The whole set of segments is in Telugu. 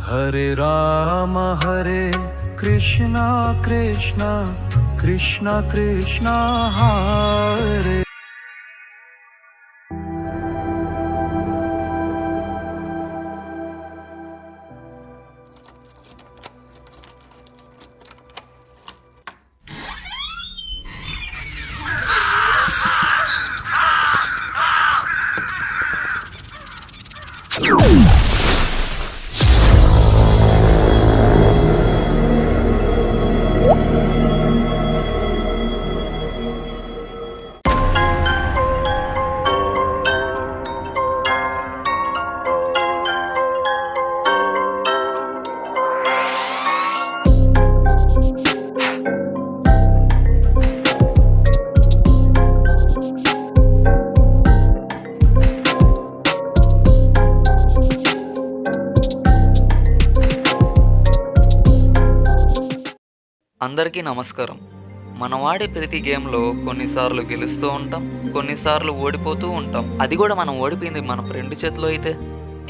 हरे कृष्णा कृष्णा कृष्णा कृष्णा हरे। అందరికీ నమస్కారం. మనం ఆడే ప్రతి గేమ్లో కొన్నిసార్లు గెలుస్తూ ఉంటాం, కొన్నిసార్లు ఓడిపోతూ ఉంటాం. అది కూడా మనం ఓడిపోయింది మన ఫ్రెండ్ చేతిలో అయితే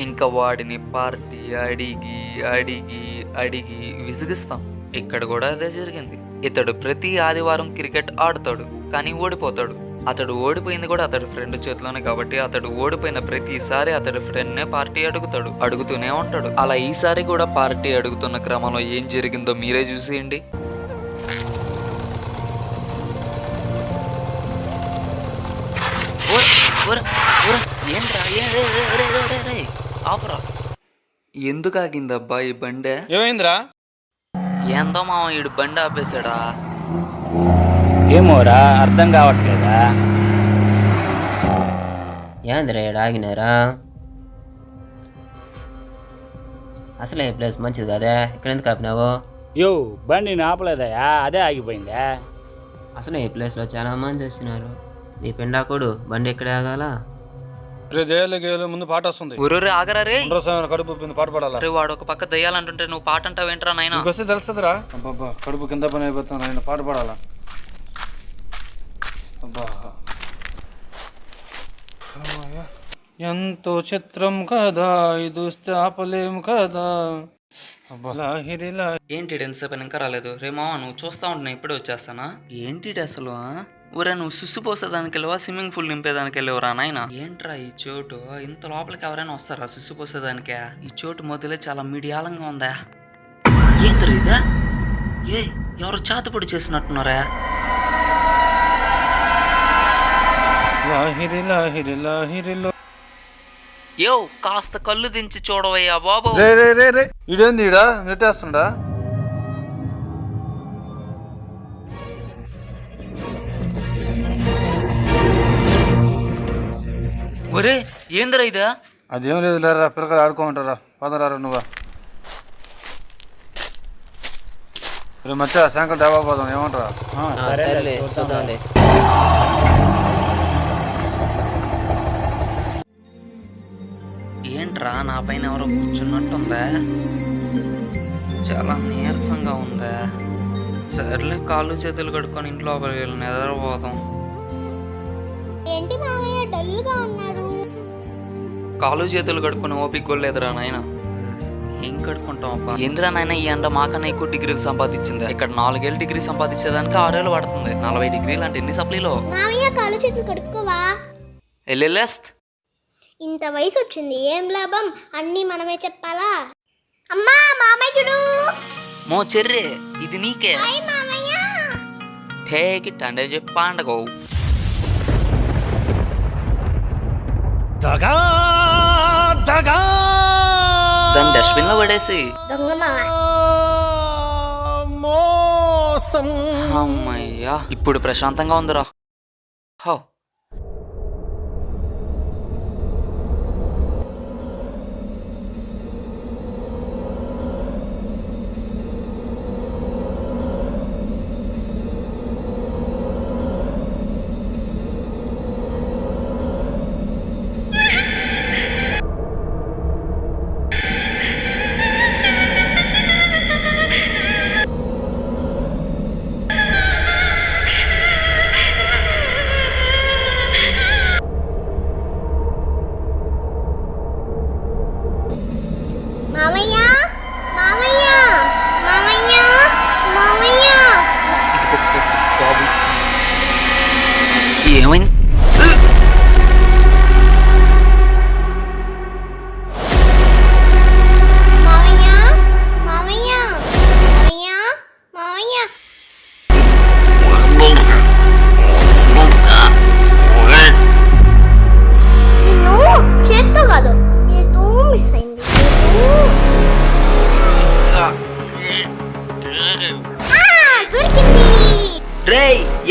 ఇంకా వాడిని పార్టీ అడిగి అడిగి అడిగి విసిగిస్తాం. ఇక్కడ కూడా అదే జరిగింది. ఇతడు ప్రతి ఆదివారం క్రికెట్ ఆడతాడు, కానీ ఓడిపోతాడు. అతడు ఓడిపోయింది కూడా అతడి ఫ్రెండ్ చేతిలోనే కాబట్టి అతడు ఓడిపోయిన ప్రతిసారి అతడి ఫ్రెండ్నే పార్టీ అడుగుతూనే ఉంటాడు. అలా ఈసారి కూడా పార్టీ అడుగుతున్న క్రమంలో ఏం జరిగిందో మీరే చూసేయండి. ఎందుకు ఆగిందబ్బా ఈ బండే? ఏమైందిరా? ఏందో మామ ఈడు బండి ఆపేశాడా? ఏమోరా అర్థం కావట్లేదా? ఏందిరా ఈడ ఆగినారా? అసలే ఈ ప్లేస్ మంచిది కదా, ఇక్కడ ఎందుకు ఆపినావు? యో బండిని ఆపలేదయా, అదే ఆగిపోయిందా? అసలు ఈ ప్లేస్లో చాలా మంది చేస్తున్నారు. నీ పెండాకుడు బండి ఎక్కడ ఆగాల? ముందు పాట వస్తుంది. ఊరూరే ఆగరా రే. కడుపు పాట పాడాలా? వాడు ఒక పక్క దయ్యాలంటుంటే నువ్వు పాట అంటావేంట్రా నాయనా? వస్తే తెలుస్తుందిరా. అబ్బా కడుపు కింద పని అయిపోతుంది, ఆయన పాట పాడాలా? అబ్బా ఎంతో చిత్రం కదా, ఇది వస్తే ఆపలేం కదా. ఏంటి ఎంతసేపు ఇంకా రాలేదు? రే మామ నువ్వు చూస్తా ఉంటున్నా ఇప్పుడే వచ్చేస్తానా? ఏంటి అసలు? ఊరా నువ్వు సుస్సు పోసేదానికి వెళ్ళవా, స్విమ్మింగ్ పూల్ నింపేదానికి వెళ్ళేవరా నాయన? ఏంట్రా ఈ చోటు ఇంత లోపలికి ఎవరైనా వస్తారా సుస్సు పోసేదానికే? ఈ చోటు మొదలే చాలా మీడియాలంగా ఉందా? ఏంటి ఇదా? ఏ ఎవరు చాతపొడి చేసినట్టున్నారా? యో కాస్త కళ్ళు దించి చూడవయ్యా బాబు. ఇదేంది ఈడ నెట్టేస్తుండా? ఒరే ఏందిరా ఇదా? అదేం లేదు లేరా, పిల్లకాయలు ఆడుకోమంటారా? పదరారా నువ్వా? రేపు మధ్య సాయంకాలం డాబా పోదాం, ఏమంటారా? చూద్దాంలే. ఏంట్రా నా పైన ఎవరో కూర్చున్నట్టుందా? చాలా నీరసంగా ఉందా? సర్లే కాళ్ళు చేతులు కడుక్కొని ఇంట్లో నిద్రపోతాం. ఏంటి మామయ్య డల్గా ఉన్నారు? కాళ్ళు చేతులు కడుక్కుని ఓపిక కొలేదురా నాయన. ఏం కడుక్కుంటాం అబ్బా? ఏంద్రా నాయన ఈ ఎండ మాకన్నా ఎక్కువ డిగ్రీలు సంపాదించింది. ఇక్కడ 4 ఏళ్ళు డిగ్రీ సంపాదించేదానికి 6 ఏళ్ళు పడుతుంది. 40 డిగ్రీలు అంటే ఎన్ని సప్లీలో? మామయ్య కాళ్ళు చేతులు కడుక్కోవా? ఎల్లెల్లేస్త్. ఇంత వయసు వచ్చింది, ఏం లాభం? అన్నీ మనమే చెప్పాలా? అమ్మా మామయ్య చూడు. మో చెర్రే ఇది నీకే. హాయ్ మామయ్య. టేక్ ఇట్ అంటే చెప్పండగో. దాన్ని డస్ట్బిన్ లో పడేసి. దొంగ మామ. అమ్మయ్యా ఇప్పుడు ప్రశాంతంగా ఉందిరా. హో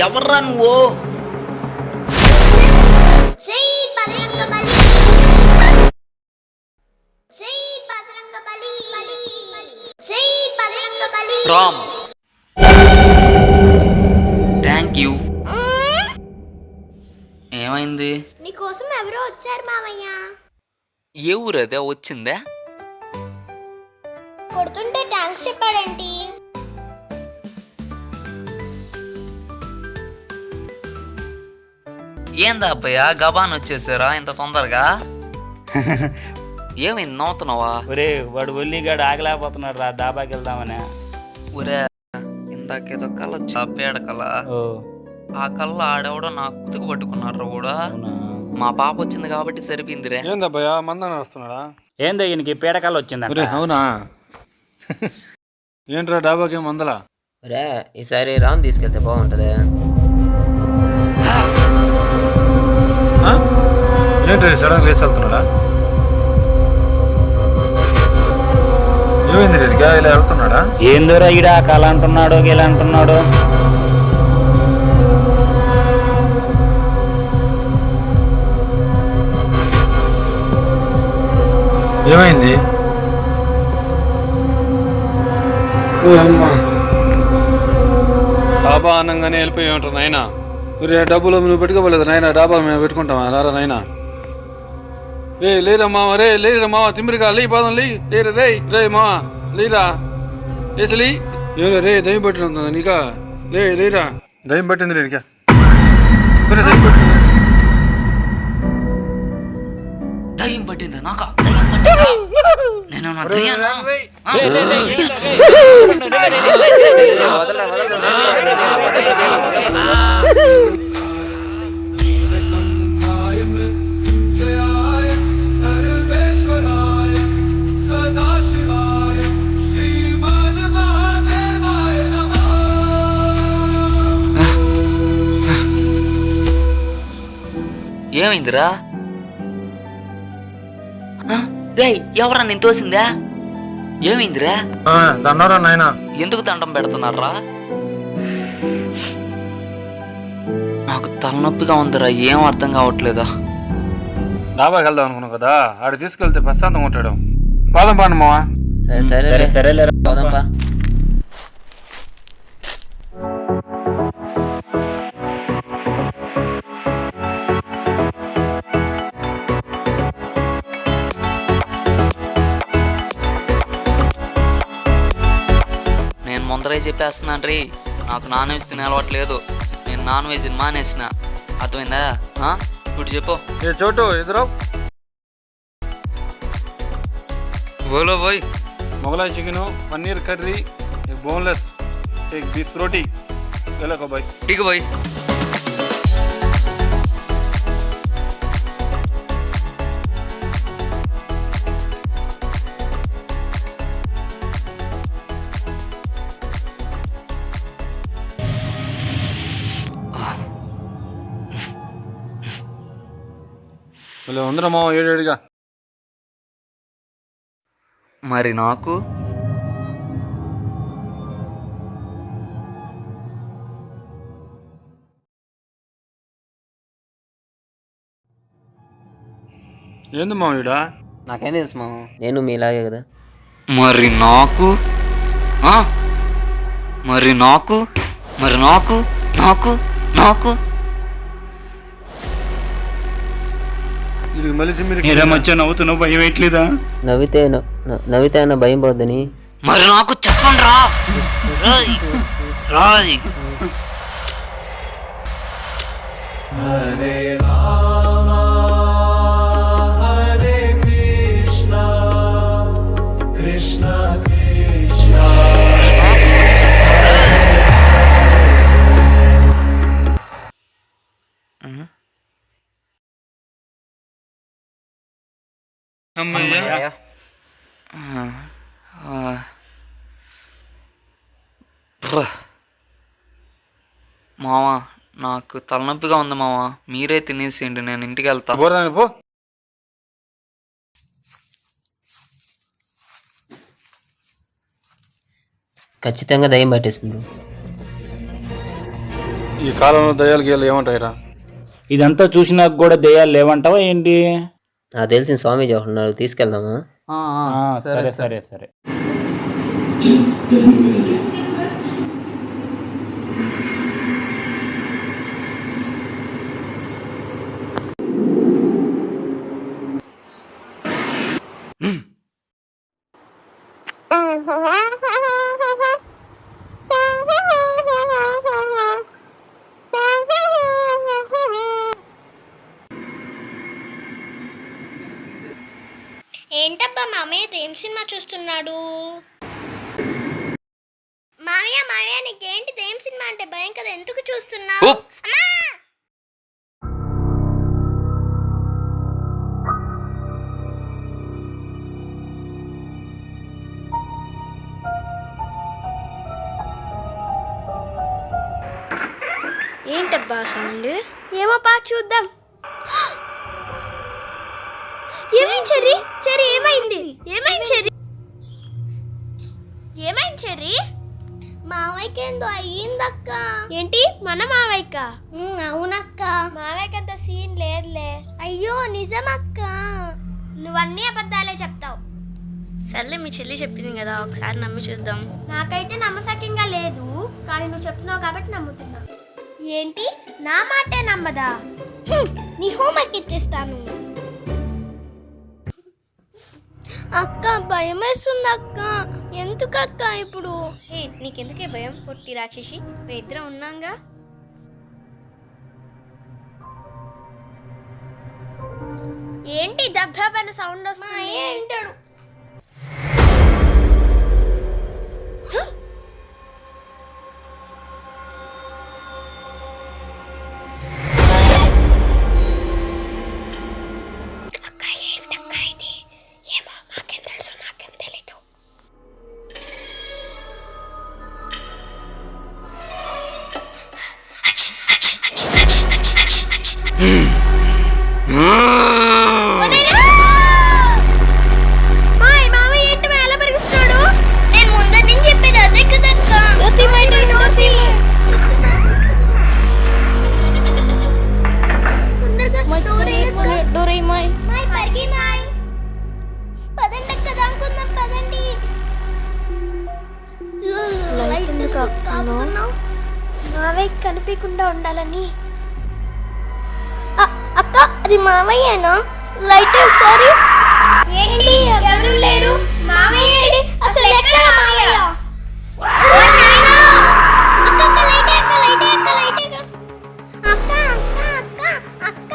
ఎవర్రా నువ్వు? జై బజరంగబలి జై బజరంగబలి జై బజరంగబలి రామ్. Thank you. ఏమైంది? నీకోసం ఎవరో వచ్చారు మామయ్య. ఏ ఊరదే వచ్చిందే? కొడుతుంటే థ్యాంక్స్ చెప్పాడేంటి? ఏందా అబ్బయ్య గబాన్ వచ్చేసారా ఇంత తొందరగా? ఏమైంది నవ్వుతున్నావా? ఒరే వాడు ఒల్లిగాడు ఆగలేకపోతున్నాడు రా, దాబాకి వెళ్దామని. ఊరే ఇందాకేదో కళ వచ్చా, పేడ కళ. ఓ ఆ కళ్ళ ఆడెవడో నా కుతుకు పట్టుకున్నాడు కూడా. అవునా? మా పాప వచ్చింది కాబట్టి సరిపోయిందిరే. ఏందబ్బయ్యా మందన వస్తున్నాడా? ఏందో ఈయనకి పీడకాలు వచ్చిందంట. ఒరే అవునా? ఏంట్రా డాబాకి మందలా? రే ఈసారి రామ్ తీసుకెళ్తే బాగుంటుంది. ఏంటి సడన్ లేచి వెళ్తున్నాడా? ఏమైంది రెడ్డిగా ఇలా వెళ్తున్నాడా? ఏందోరా ఈడ కళ అంటున్నాడు గీలా అంటున్నాడు. ఏమైంది? డాబా అన్నంగానే వెళ్ళిపోయి ఉంటారు నాయన. రే డబ్బులు నువ్వు పెట్టుకోలేదు నాయన, డాబా మేము పెట్టుకుంటామా? రారా నాయన. రే లేరా మామ, రే లేరా మామ, తిమ్మిరిగా లే పాదం లేరా రే రే మామ లేరా లేచలి. ఏరా రే దయ్యం పట్టిన నీకా? లేరా దయ్యం పట్టింది రేడికా? దయ్యం పట్టిందా? నాకా దయ్యం పట్టిందా? నేను నా దయ్యానా? ఏమైందిరా? రే ఎవరా నేను తోసిందా? ఏమైందిరా? దన్నారా నాయన. ఎందుకు దండం పెడుతున్నారా? నాకు తలనొప్పిగా ఉందిరా, ఏం అర్థం కావట్లేదా? డాబాకి వెళ్దాం అనుకున్నావు కదా, ఆడు తీసుకెళ్తే ప్రశాంతంగా ఉంటాడు. పాదం పాండి మావా. సరే సరే సరే సరేలేరా పోదాంపా. నేను ముందరే చెప్పేస్తున్నాను రీ, నాకు నాన్ వెజ్ తినే అలవాట్లేదు. నేను నాన్ వెజ్ మానేసిన, అర్థమైందా? ఇప్పుడు చెప్పు. ఏ చోటు ఎదురు బోలో పోయి. Mughlai chicken, paneer curry, boneless, एक बीस रोटी चलो को भाई। ठीक है भाई। बोले ఉందరమో ఏడేడిగా మరి నాకు ఏంది మావీడా? నాకేం తెలుసు మామ, నేను మీలాగే కదా. మరి నాకు మరి నాకు మరి నాకు నాకు నాకు ఇది మళ్ళీ మధ్య నవ్వుతున్నావు, భయం వేయట్లేదా? నవ్వితే అన్న భయం పోద్దని. మరి నాకు చెప్పండి రా. రాయ్ అమ్మయ్య మావా, నాకు తలనొప్పిగా ఉంది మావా, మీరే తినేసేయండి, నేను ఇంటికి వెళ్తా. పో. ఖచ్చితంగా దయ్యం పట్టేసింది. ఈ కాలంలో దయ్యాలు గీయాలు ఏమంటాయిరా? ఇదంతా చూసినాక కూడా దెయ్యాలు లేవంటావా ఏంటి? నాకు తెలిసిన స్వామీజీ ఒకడు ఉన్నాడు, తీసుకెళ్దామా? సరే సరే సరే. ఏంటబ్బా మామయ్య ఏం సినిమా చూస్తున్నాడు? మామయ్య మామయ్య నీకేంటి ఏం సినిమా అంటే భయం కదా, ఎందుకు చూస్తున్నావు? అమ్మా! ఏంటబ్బా సౌండ్? ఏమో పా చూద్దాం. ఏమైంది చెర్రీ? చెర్రీ ఏమైంది? ఏమైంది చెర్రీ? ఏమైంది చెర్రీ? మావయ్యకి ఏందో అయ్యిందక్క. ఏంటి మన మావయ్యక? అవునక్క. మావయ్యకి అంత సీన్ లేదులే. అయ్యో నిజమక్క. నువ్వన్నీ అబద్ధాలే చెప్తావు. సర్లే మీ చెల్లి చెప్పింది కదా, ఒకసారి నమ్మి చూద్దాం. నాకైతే నమ్మసక్యంగా లేదు, కానీ నువ్వు చెప్తున్నావు కాబట్టి నమ్ముతున్నా. ఏంటి నా మాటే నమ్మదా? నీ హోంవర్క్ ఇచ్చేస్తాను. అక్క భయం వేస్తుంది అక్క. ఎందుకక్క ఇప్పుడు? నీకెందుకే భయం పొట్టి రాక్షసి, మేము ఇద్దరం ఉన్నాంగా. ఏంటి దబ్దబన సౌండ్ వస్తుంది? ఏంటాడు? మావయ్య కనిపించకుండా ఉండాలని. అక్క అది మావయ్యేనా? లైట్ ఒకసారి. ఏంటి ఎవరు లేరు? మావయ్య అసలు ఎక్కడ మావయ్య? అక్క లైట్ అక్క లైట్ అక్క లైట్ అక్క అక్క అక్క అక్క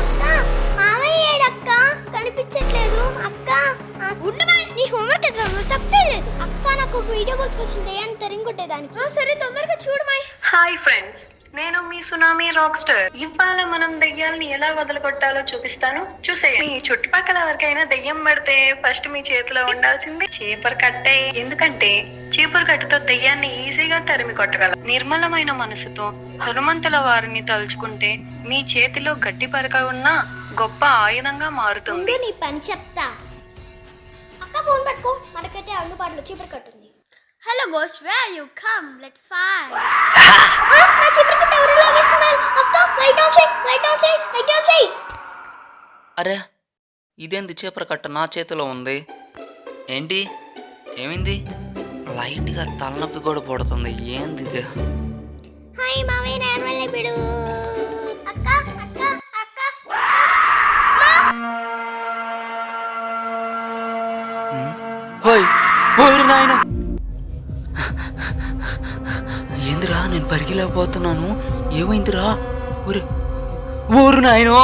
అక్క మావయ్య అక్క కనిపించట్లేదు అక్క. నీ హోంవర్క్ ఎదురు తప్పే లేదు అక్క. నాకు ఒక వీడియో గుర్తుకొచ్చింది అని తరింకొట్టేదానికి. సరే తొందరగా చూడమాయ్. హాయ్ ఫ్రెండ్స్, నేను మీ సునామీ రాక్ స్టార్. ఇవాళ మనం దెయ్యాలని ఎలా వదలగొట్టాలో చూపిస్తాను, చూసేయండి. మీ చుట్టుపక్కల ఎవరికైనా దెయ్యం పడితే ఫస్ట్ మీ చేతిలో ఉండాల్సింది చీపురు కట్టే. ఎందుకంటే చీపురు కట్టతో దెయ్యాన్ని ఈజీగా తరిమి కొట్టగలం. నిర్మలమైన మనసుతో హనుమంతుల వారిని తలుచుకుంటే మీ చేతిలో గట్టి పరక ఉన్న గొప్ప ఆయుధంగా మారుతుంది. నీ పని చెప్తా. అక్క ఫోన్ పట్టుకో, మనకైతే అందుబాటులో చీపురు కట్టుంది. Hello ghost, where you come, let's fight. నా చీపురు కట్ట ఎవరు లాగేస్తున్నారు? అక్క లైట్ ఆన్ చేయి, లైట్ ఆన్ చేయి, లైట్ ఆన్ చేయి. అరే ఇదేంది చీపురు కట్ట నా చేతిలో ఉంది? ఏంటి ఏమైంది? లైట్గా తలనొప్పి కూడా పడుతుంది. ఏంది ఇది? హాయ్ మావయ్య, నేను వెళ్ళి బిడు. అక్క అక్క అక్క హోయ్ ఓరి నాయన, ఏందిరా నేను పరిగిలేకపోతున్నాను? ఏమైందిరా? ఊరు ఊరు నాయనో.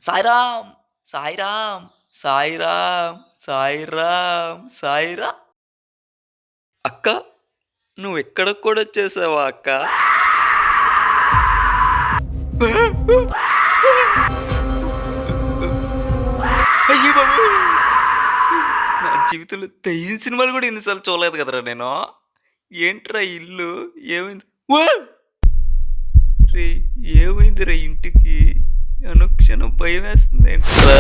సాయిరామ్ సాయిరామ్ సాయిరామ్ సాయిరామ్ సాయిరా. అక్క నువ్వు ఎక్కడికి కూడా వచ్చేసావా అక్క? అయ్యో బాబు, నా జీవితంలో దయ్యం సినిమాలు కూడా ఎన్నిసార్లు చూడలేదు కదరా నేను. ఏంట్రా ఇల్లు? ఏమైంది? రే ఏమైందిరా ఇంటికి? అనుక్షణం భయం వేస్తుంది ఏంట్రా?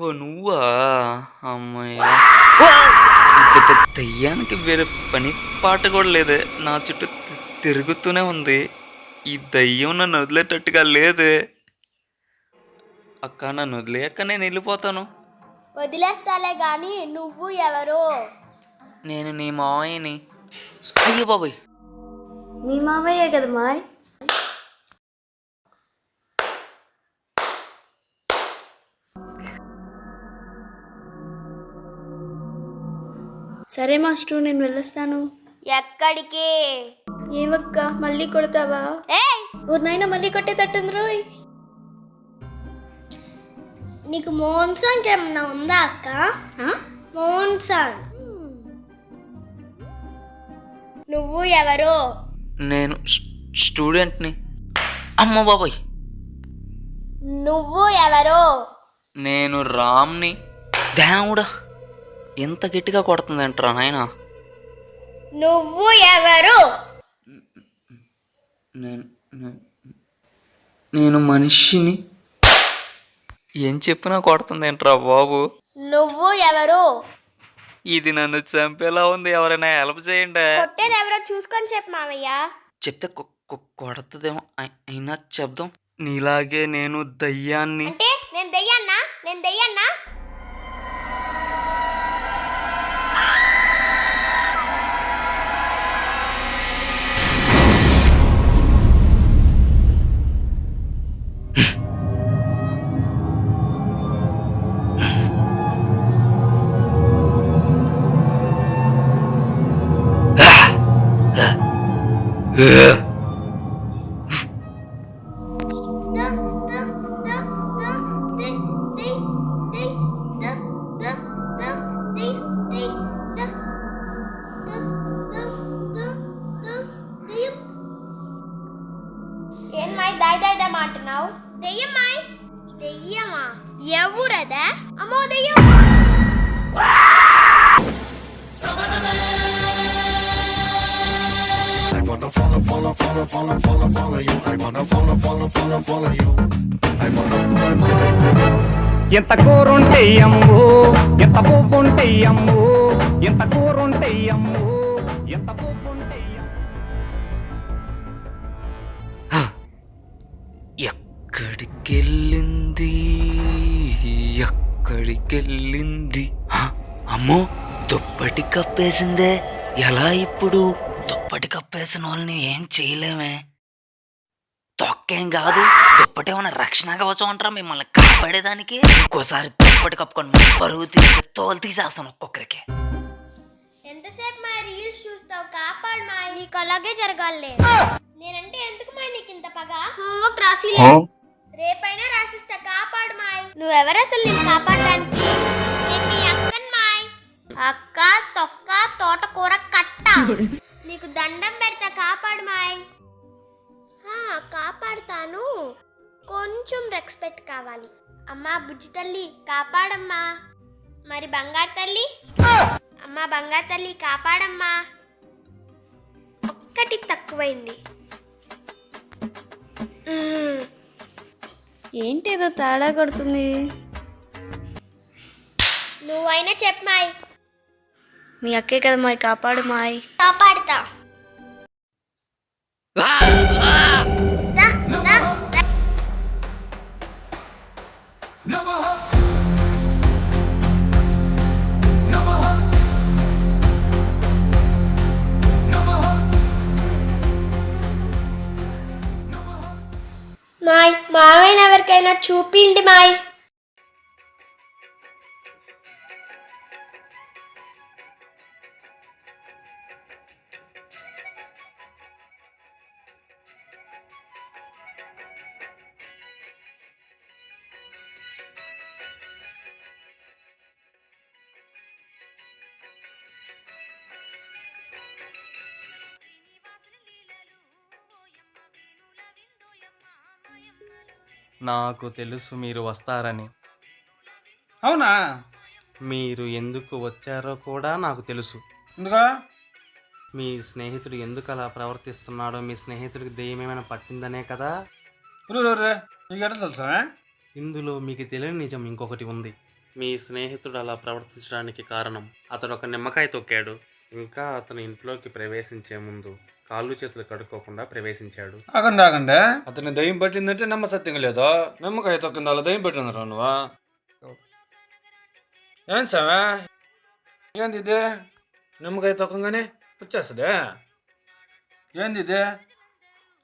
ఓ నువ్వా? అమ్మయ్య. దెయ్యానికి వేరే పని పాట కూడా లేదే, నా చుట్టూ తిరుగుతూనే ఉంది. ఈ దయ్యం నన్ను వదిలేటట్టుగా లేదే. అక్క నన్ను వదిలేయక్క, నేను వెళ్ళిపోతాను. వదిలేస్తాలే గాని నువ్వు ఎవరు? నేను నీ మావయ్యని. అయ్యో బాబాయ్. మీ మావయ్యే కదా మాయ్. సరే మాస్టర్, నేను వెళ్ళొస్తాను. ఎక్కడికి? ఏవక్క మళ్ళీ కొడతావా? ఊరినైనా మళ్ళీ కొట్టేటట్టుంది రోయ్. నీకు మోహన్ సాంగ్ ఏమన్నా ఉందా అక్క? మోహన్ సాంగ్. నువ్వు ఎవరు? నేను స్టూడెంట్ని. అమ్మ బాబాయ్. నువ్వు ఎవరు? నేను రామ్ని. దేవుడా, ఎంత గట్టిగా కొడుతుందంటరా నాయనా. నువ్వు ఎవరు? నేను మనిషిని. ఏం చెప్పినా కొడుతుందేంట్రా బాబు. నువ్వు ఎవరు? ఇది నన్ను చంపేలా ఉంది, ఎవరైనా హెల్ప్ చేయండి. కొట్టేది ఎవరో చూసుకొని చెప్పు మావయ్య. చెప్తే కొడుతుందేమో, అయినా చెప్దాం. నీలాగే నేను దయ్యాన్ని. అంటే నేను దెయ్యాన్నా? నేను దెయ్యాన్నా? ఏం మాయ్ దాయ్ దాయ్ దాయ్ అంటున్నావు? దెయ్యం మాయ్. దెయ్యమా? ఎవరదా? అమ్మో దెయ్యం. ఎంత కూరుంటే అమ్ము, ఎంత పువ్వుంటే అమ్ము, ఎంత కూరుంటే అమ్ము, ఎంత పువ్వుంటే ఎక్కడికెళ్ళింది, ఎక్కడికెళ్ళింది? అమ్మో, దుప్పటి కప్పేసిందే. ఎలా ఇప్పుడు? దుప్పటి కప్పేసిన వాళ్ళని ఏం చేయలేమే. తొక్కేం కాదు, దుప్పటి ఏమైనా రక్షణ కవచం అంటారా మిమ్మల్ని కాపాడేదానికి? ఇంకోసారి దుప్పటి కప్పుకొని పరువు తీసి తోలు తీసేస్తాను ఒక్కొక్కరికి. ఎంతసేపు మాయ్ రీల్స్ చూస్తావు? కాపాడు మాయ్. నీకు అలాగే జరగాలే. నేనంటే ఎందుకు మాయ్ నీకు ఇంత పగ? హోంవర్క్ రాసిలే, రేపైనా రాసిస్తా. కాపాడు మాయ్. నువ్వెవరు అసలు నేను కాపాడడానికి? నేను మీ అక్కని మాయ్. అక్క తొక్క తోటకూర కట్ట. నీకు దండం పెడతా, కాపాడు మాయ్. కాపాడుతాను, కొంచెం రెస్పెక్ట్ కావాలి. అమ్మా బుజ్జి తల్లి కాపాడమ్మా. మరి బంగారు తల్లి? అమ్మా బంగారు తల్లి కాపాడమ్మా. ఒక్కటి తక్కువైంది. ఏంటి ఏదో తేడా కొడుతుంది? నువ్వైనా చెప్పు మాయ్. మీ అక్కే కదా మాయ్, కాపాడు మాయ్. కాపాడుతా. దా, దా, దా. మాయ్ మావైన ఎవరికైనా చూపిండి మాయ్. నాకు తెలుసు మీరు వస్తారని. అవునా? మీరు ఎందుకు వచ్చారో కూడా నాకు తెలుసు. ఎందుకా? మీ స్నేహితుడు ఎందుకు అలా ప్రవర్తిస్తున్నాడో, మీ స్నేహితుడికి దెయ్యం ఏమైనా పట్టిందనే కదా. నీకు ఎట్లా తెలుసా? ఇందులో మీకు తెలియని నిజం ఇంకొకటి ఉంది. మీ స్నేహితుడు అలా ప్రవర్తించడానికి కారణం అతడు ఒక నిమ్మకాయ తొక్కాడు. ఇంకా అతను ఇంట్లోకి ప్రవేశించే ముందు కాళ్ళు చేతులు కడుక్కోకుండా ప్రవేశించాడు. ఆగండి అతని దయ్యం పట్టిందంటే నమ్మసత్యంగా లేదో. నిమ్మకాయ తొక్కింది అలా దయ్యం పట్టిందిరా నువ్వా? ఏం సామే ఏంది ఇదే? నిమ్మకాయ తొక్కగానే వచ్చేస్తుందే. ఏంది ఇదే?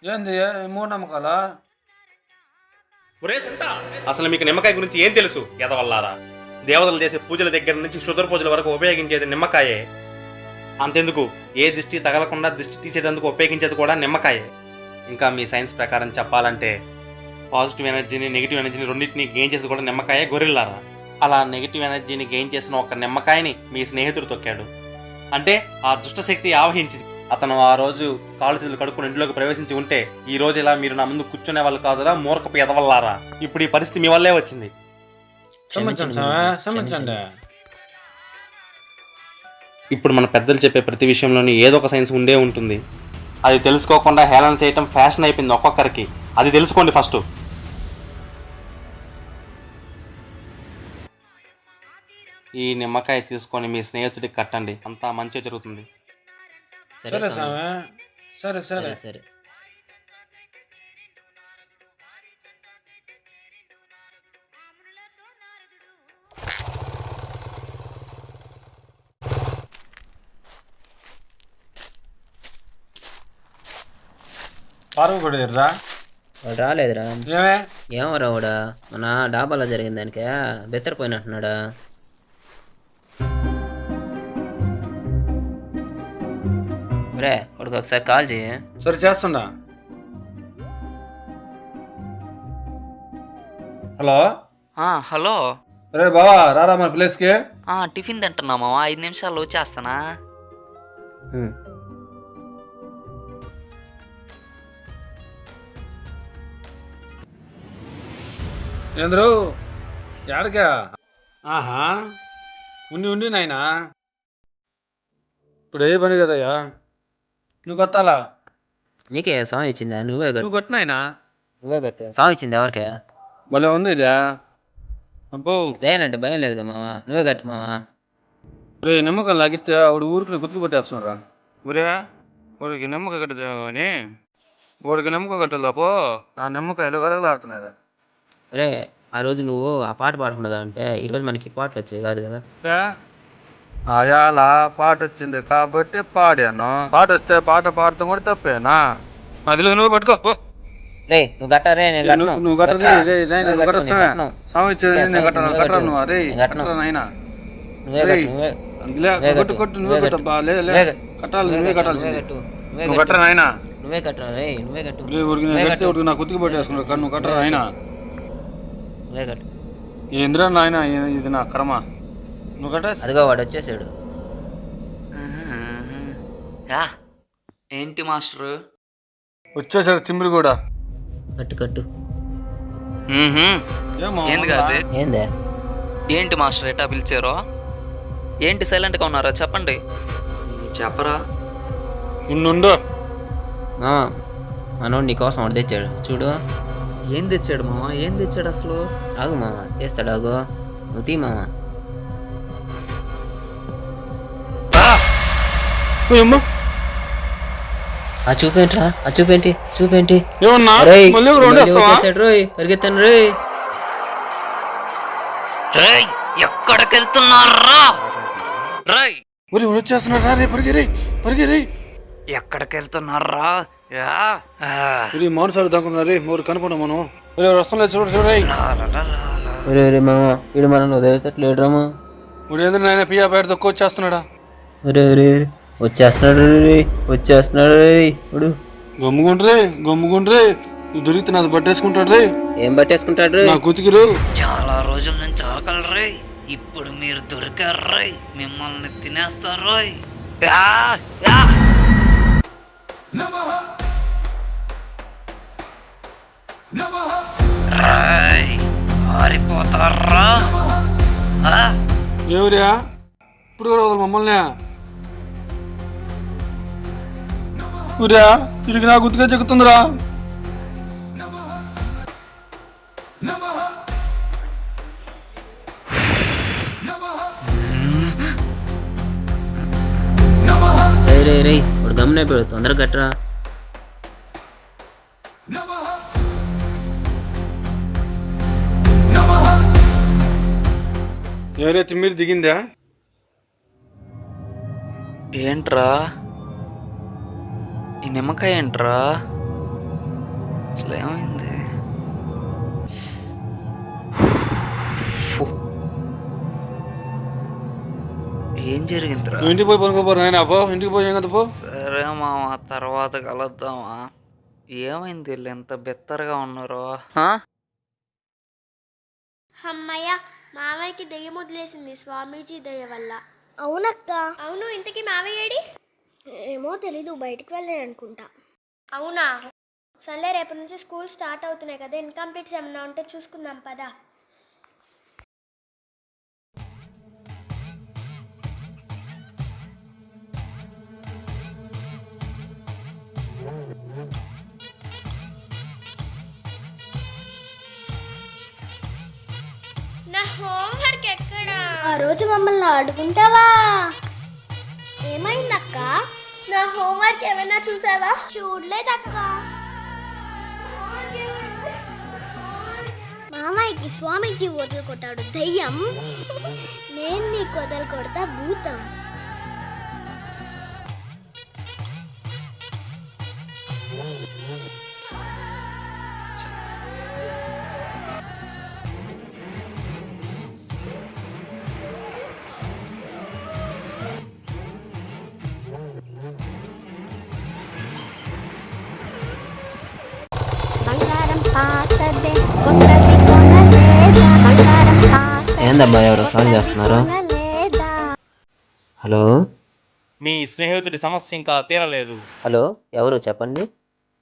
ఏంది మూఢనమ్మకాలా? అసలు మీకు నిమ్మకాయ గురించి ఏం తెలుసు ఎదవల్లారా? దేవతలు చేసే పూజల దగ్గర నుంచి శుద్ర పూజల వరకు ఉపయోగించేది నిమ్మకాయే. అంతెందుకు, ఏ దిష్టి తగలకుండా దిష్టి తీసేటందుకు ఉపయోగించేది కూడా నిమ్మకాయే. ఇంకా మీ సైన్స్ ప్రకారం చెప్పాలంటే పాజిటివ్ ఎనర్జీని నెగిటివ్ ఎనర్జీని రెండింటిని గెయిన్ చేసి కూడా నిమ్మకాయే గొర్రెల్లారా. అలా నెగిటివ్ ఎనర్జీని గెయిన్ చేసిన ఒక నిమ్మకాయని మీ స్నేహితుడు తొక్కాడు. అంటే ఆ దుష్టశక్తి ఆవహించింది. అతను ఆ రోజు కాళ్ళు చేతులు కడుక్కుని ఇంట్లోకి ప్రవేశించి ఉంటే ఈ రోజు ఇలా మీరు నా ముందు కూర్చునే వాళ్ళు కాదురా, మూర్ఖపు ఎదవల్లారా. ఇప్పుడు ఈ పరిస్థితి మీ వల్లే వచ్చింది. క్షమించండి. ఇప్పుడు మన పెద్దలు చెప్పే ప్రతి విషయంలోని ఏదో ఒక సైన్స్ ఉండే ఉంటుంది. అది తెలుసుకోకుండా హేళన చేయటం ఫ్యాషన్ అయిపోయింది ఒక్కొక్కరికి. అది తెలుసుకోండి ఫస్ట్. ఈ నిమ్మకాయ తీసుకొని మీ స్నేహితుడికి కట్టండి, అంతా మంచి జరుగుతుంది. సరే సరే స్వామి. సరే సరే సరే. పార్వ కూడా ఎర్రా వాడు రాలేదురా. ఏమే? ఏమరా వాడా మన డాబాలో జరిగిన దానికే బెత్తరపోయినట్టున్నాడా? రే వాడికి ఒకసారి కాల్ చేయి. సరే చేస్తుండా. Hello hello. రే బావా రారా మన ప్లేస్కి. టిఫిన్ తింటున్నా మామ, 5 నిమిషాల్లో వచ్చేస్తానా? ఏంద్రు ఎడగా? ఆహా ఉండి నాయనా. ఇప్పుడు ఏ పని కదయ్యా, నువ్వు కొట్టాలా? నీకే సాంగ్ ఇచ్చిందా? నువ్వే కట్టు. నువ్వు కొట్టినాయనా? నువ్వే కట్టు. సాంగ్ ఇచ్చింది ఎవరికే? భలే ఉంది ఇదే. అబ్బో దేనంటే భయం లేదు కదా మామ, నువ్వే కట్టు మామ. రే నిమ్మకాయలు లాగిస్తే ఆవిడ ఊరికి గుర్తు కొట్టేస్తున్నారా? ఊరే ఊరికి నిమ్మకాయ కట్టదు అని ఊరికి నిమ్మకాయ కట్టలేపో ఆ నిమ్మకాయలు కలగలాడుతున్నాయి. రే ఆ రోజు నువ్వు ఆ పాట పాడకుండా అంటే ఈరోజు మనకి పాటలు వచ్చాయి కాదు కదా. అయాల పాట వచ్చింది కాబట్టి పాడాను. పాట వస్తే పాట పాడతాం కూడా తప్పేనా? అదిలో నువ్వు పట్టుకో. రే నువ్వు గట్ట రే, నేను కట్టను. నువ్వు కట్టరా నేను కట్టను. నువ్వు నేను కట్టరా నువ్వు అరే కట్టను. నాయనా. నువ్వే కట్టు, నువ్వే కొట్టు నువ్వే కట్టబ్బా. కట్టాలి నువ్వే కట్టాల్సింది. నువ్వు కట్టరా నాయనా. నువ్వే కట్టరా రే, నువ్వే కట్టు. ఊరికి నేను కడితే ఊరికి నా కుతికి పట్టేసుకున్నాడు. నువ్వు కట్టరా నాయనా. నువ్వే కట్టు. ఏంద్రా నాయన ఇది నా కర్మ. నువ్వు కట్ట. అదిగో వాడు వచ్చేసాడు. ఏంటి మాస్టర్? వచ్చేసాడు తిమ్మిరి కూడా. కట్టు కట్టు. ఏంది కాదు? ఏందే? ఏంటి మాస్టర్ ఎట్టా పిలిచారో? ఏంటి సైలెంట్గా ఉన్నారా? చెప్పండి. చెప్పరా. ఉండు మనోడు నీకోసం వాడు తెచ్చాడు చూడు. ఏం తెచ్చాడు మామ? ఏం తెచ్చాడు అసలు? ఆగు మామ, తెస్తాడు. ఆగు నువ్వు తీ మామ. ఆ చూపేంట్రా, ఆ చూపేంటి చూపేంటి? వచ్చేసాడు రోయ్, పరిగెత్తాను రోయ్. ఎక్కడికి వెళ్తున్నారా? వచ్చేస్తున్నారా? రే పరిగె ఎక్కడికి వెళ్తున్నారా? మౌనసారి దాక్కున్నారే మూడు కనుపడం మనం. వస్తాం చూడరే మామ, వీడు మనం వదిలేటట్లేడురామా. ఇప్పుడు ఏంద్ర నాయన పియా బయట తక్కువ వచ్చేస్తున్నాడా? వచ్చేస్తున్నాడు ఇప్పుడు. గమ్ముకుండ్రే దొరికితే నాది పట్టేసుకుంటాడు రే. ఏం పట్టేసుకుంటాడు? నా కుతికిరు. చాలా రోజుల నుంచి ఆకలి. ఇప్పుడు మీరు దొరికారు. మిమ్మల్ని తినేస్తారు. పారిపోతారా? ఎవరియా ఇప్పుడు కూడా వదలు మమ్మల్ని. ఊరియా ఇడికి నా గుర్తుగా చెక్కుతుందిరా. రే ఇప్పుడు గమనైపోయాడు, తొందరగా కట్టరా. ఎవరైతే మీరు దిగిందా? ఏంట్రా ఈ నిమ్మకాయ ఏంట్రా? అసలు ఏమైంది? ఏం జరిగిందిరా? నువ్వు ఇంటికి పోయి పనుకోపోరు నాయన, పో ఇంటికి పోయి ఏం కదా పో. సరే మామ, తర్వాత కలుద్దామా? ఏమైంది వీళ్ళు ఎంత బెత్తరగా ఉన్నారో? అమ్మయ్య, మావయ్యకి దెయ్యం వదిలేసింది స్వామీజీ దయ వల్ల. అవునక్క. అవును, ఇంతకీ మావయ్య ఏడి? ఏమో తెలీదు, బయటికి వెళ్ళాడు అనుకుంటా. అవునా? సర్లే, రేపటి నుంచి స్కూల్ స్టార్ట్ అవుతున్నాయి కదా, ఇన్కంప్లీట్స్ ఏమన్నా ఉంటే చూసుకుందాం పదా. నా హోంవర్క్ ఎక్కడా? ఆ రోజు మమ్మల్ని ఆడుకుంటావా? ఏమైందక్క? నా హోంవర్క్ ఏమైనా చూసావా? చూడలేదక్క. మామయ్యకి స్వామీజీ వదిలి కొట్టాడు దయ్యం, నేను నీకు వదిలి కొడతా భూతం. ఏందబ్బా ఎవరు కాల్ చేస్తున్నారు? హలో మీ స్నేహితుడి సమస్య ఇంకా తీరలేదు. హలో, ఎవరు చెప్పండి?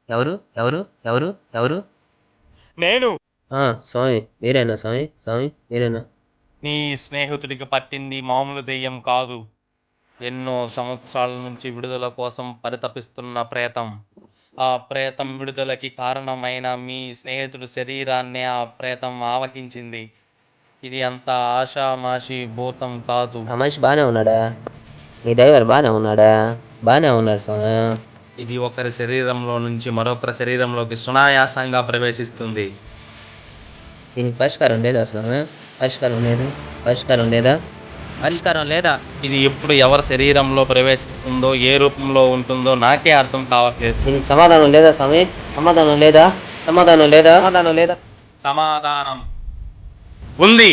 ఎవరు ఎవరు ఎవరు ఎవరు? నేను. స్వామి మీరేనా? స్వామి మీరేనా? నీ స్నేహితుడికి పట్టింది మామూలు దెయ్యం కాదు, ఎన్నో సంవత్సరాల నుంచి విడుదల కోసం పరితపిస్తున్న ప్రేతం. ఆ ప్రేతం విడుదలకి కారణమైన మీ స్నేహితుడి శరీరాన్నే ఆ ప్రేతం ఆవహించింది. ఇది అంత ఆషామాషి భూతం కాదు. ఆ మనిషి బాగానే ఉన్నాడా? మీ డ్రైవర్ బాగానే ఉన్నాడా? బాగానే ఉన్నాడు స్వామి. ఇది ఒకరి శరీరంలో నుంచి మరొకరి శరీరంలోకి సునాయాసంగా ప్రవేశిస్తుంది. దీనికి పరిష్కారం లేదా స్వామి? పరిష్కారం లేదా? ఇది ఎప్పుడు ఎవరి శరీరంలో ప్రవేశిస్తుందో, ఏ రూపంలో ఉంటుందో నాకే అర్థం కావట్లేదు. దీనికి సమాధానం లేదా స్వామి? సమాధానం లేదా? సమాధానం ఉంది.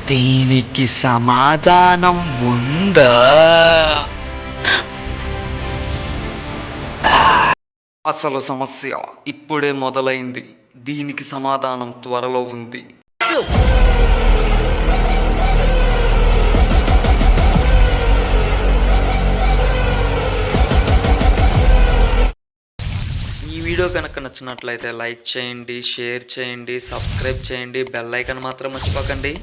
దీనికి సమాధానం ఉందా? అసలు సమస్య ఇప్పుడే మొదలైంది, దీనికి సమాధానం త్వరలో ఉంది. ఈ వీడియో కనుక నచ్చినట్లయితే లైక్ చేయండి, షేర్ చేయండి, సబ్స్క్రైబ్ చేయండి, బెల్ ఐకాన్ మాత్రం మర్చిపోకండి.